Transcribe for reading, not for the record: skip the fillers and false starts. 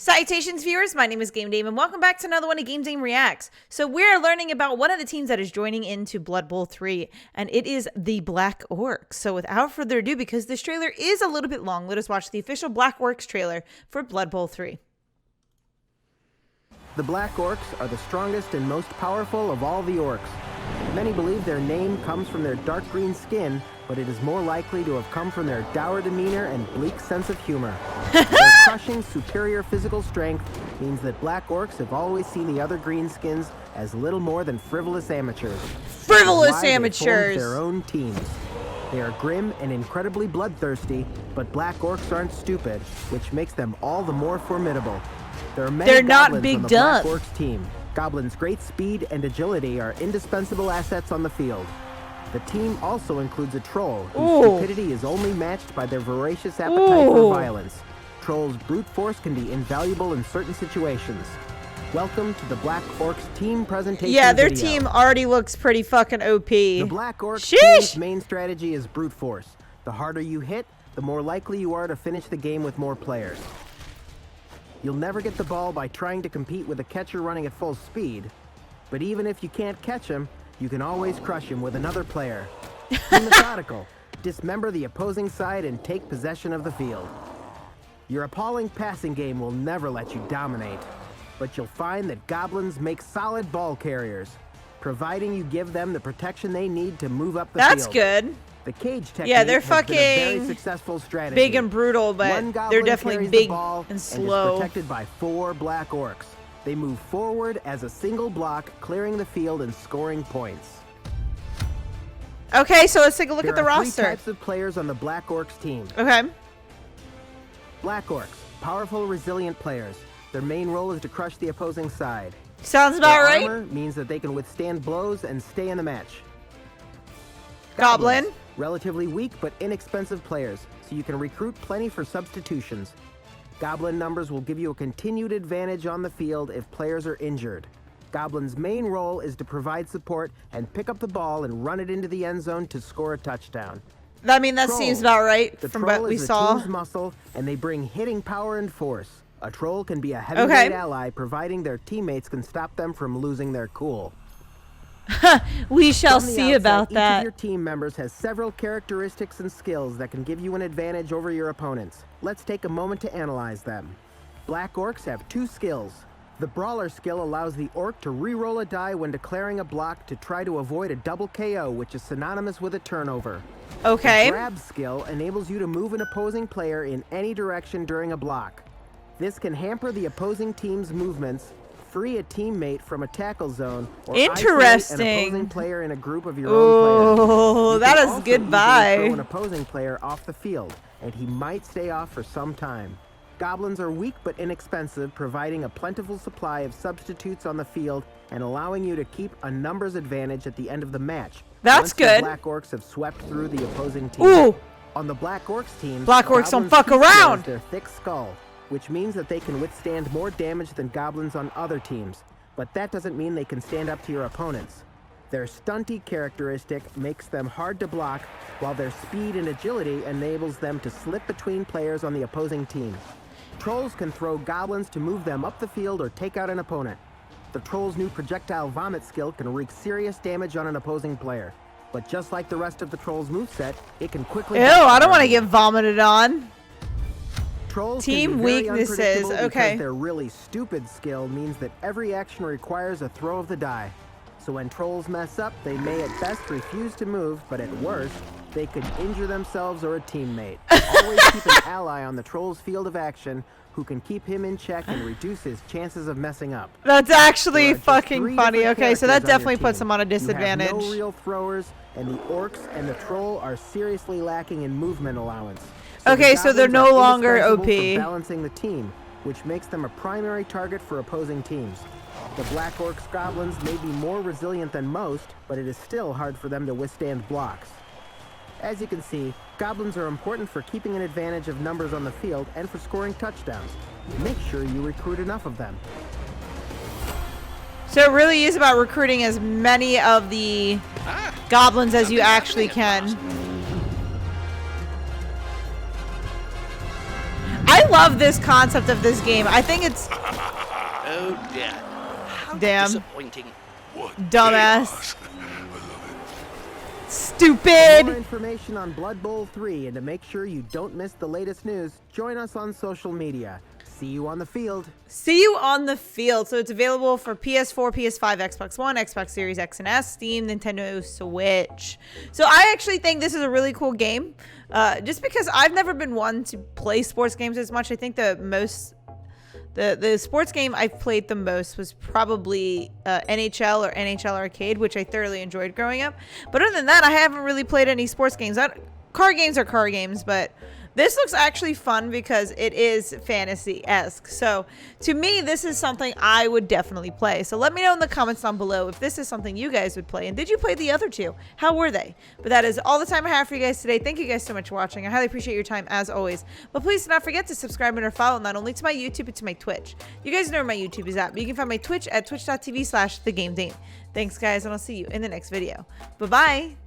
Salutations viewers, my name is GameDame and welcome back to another one of GameDame Reacts. So we're learning about one of the teams that is joining into Blood Bowl 3 and it is the Black Orcs. So without further ado, because this trailer is a little bit long, let us watch the official Black Orcs trailer for Blood Bowl 3. The Black Orcs are the strongest and most powerful of all the orcs. Many believe their name comes from their dark green skin, but it is more likely to have come from their dour demeanor and bleak sense of humor. Their crushing, superior physical strength means that Black Orcs have always seen the other greenskins as little more than frivolous amateurs. Frivolous amateurs! They their own teams. They are grim and incredibly bloodthirsty, but Black Orcs aren't stupid, which makes them all the more formidable. There are many goblins on the Black Orcs team. Goblins' great speed and agility are indispensable assets on the field. The team also includes a troll, whose stupidity is only matched by their voracious appetite for violence. Trolls' brute force can be invaluable in certain situations. Welcome to the Black Orcs team presentation their video. team already looks pretty fucking OP. The Black Orcs team's main strategy is brute force. The harder you hit, the more likely you are to finish the game with more players. You'll never get the ball by trying to compete with a catcher running at full speed. But even if you can't catch him, you can always crush him with another player. Be methodical. Dismember the opposing side and take possession of the field. Your appalling passing game will never let you dominate. But you'll find that goblins make solid ball carriers, providing you give them the protection they need to move up the field. That's good. The cage technique they're has been a very fucking successful strategy. big and brutal, but they're definitely big and slow. And is protected by 4 Black Orcs. They move forward as a single block, clearing the field and scoring points. Okay, so let's take a look at the roster. There are 3 types of players on the Black Orcs team. Okay. Black Orcs, powerful, resilient players. Their main role is to crush the opposing side. Sounds about right. Armor means that they can withstand blows and stay in the match. Goblin. Relatively weak but inexpensive players, so you can recruit plenty for substitutions. Goblin numbers will give you a continued advantage on the field if players are injured. Goblin's main role is to provide support and pick up the ball and run it into the end zone to score a touchdown. I mean, that seems about right the from troll what we is saw. The team's muscle, and they bring hitting power and force. A troll can be a heavyweight ally, providing their teammates can stop them from losing their cool. We shall see about that. Each of your team members has several characteristics and skills that can give you an advantage over your opponents. Let's take a moment to analyze them. Black Orcs have 2 skills. The Brawler skill allows the Orc to re-roll a die when declaring a block to try to avoid a double KO, which is synonymous with a turnover. Okay. The Grab skill enables you to move an opposing player in any direction during a block. This can hamper the opposing team's movements, free a teammate from a tackle zone, or isolate an opposing player in a group of your own players. Oh, that is goodbye. Throw an opposing player off the field, and he might stay off for some time. Goblins are weak but inexpensive, providing a plentiful supply of substitutes on the field and allowing you to keep a numbers advantage at the end of the match. That's good. The Black Orcs have swept through the opposing team. Ooh. On the Black Orcs team, Black Orcs don't fuck around. Their thick skull, which means that they can withstand more damage than goblins on other teams. But that doesn't mean they can stand up to your opponents. Their stunty characteristic makes them hard to block, while their speed and agility enables them to slip between players on the opposing team. Trolls can throw goblins to move them up the field or take out an opponent. The Troll's new projectile vomit skill can wreak serious damage on an opposing player. But just like the rest of the Troll's moveset, it can quickly... Ew, I don't want to get vomited on. Trolls team weaknesses, okay. Their really stupid skill means that every action requires a throw of the die. So when trolls mess up, they may at best refuse to move, but at worst, they could injure themselves or a teammate. Always keep an ally on the troll's field of action who can keep him in check and reduce his chances of messing up. That's actually fucking funny. Okay, so that definitely puts them on a disadvantage. You have no real throwers, and the Orcs and the troll are seriously lacking in movement allowance. Okay, so they're no longer OP. Balancing the team, which makes them a primary target for opposing teams. The Black Orcs goblins may be more resilient than most, but it is still hard for them to withstand blocks. As you can see, goblins are important for keeping an advantage of numbers on the field and for scoring touchdowns. Make sure you recruit enough of them. So it really is about recruiting as many of the goblins as you actually can. I love this concept of this game. I think it's Oh dear. How Damn. disappointing. dumbass. For Stupid. more information on Blood Bowl 3 and to make sure you don't miss the latest news, join us on social media. See you on the field. See you on the field. So it's available for PS4, PS5, Xbox One, Xbox Series X and S, Steam, Nintendo Switch. So I actually think this is a really cool game. Just because I've never been one to play sports games as much. I think the sports game I've played the most was probably NHL or NHL Arcade, which I thoroughly enjoyed growing up. But other than that, I haven't really played any sports games. Car games are car games, but this looks actually fun because it is fantasy-esque. So to me, this is something I would definitely play. So let me know in the comments down below if this is something you guys would play. And did you play the other two? How were they? But that is all the time I have for you guys today. Thank you guys so much for watching. I highly appreciate your time as always. But please do not forget to subscribe and or follow not only to my YouTube, but to my Twitch. You guys know where my YouTube is at. But you can find my Twitch at twitch.tv/thegamedame. Thanks guys, and I'll see you in the next video. Bye-bye.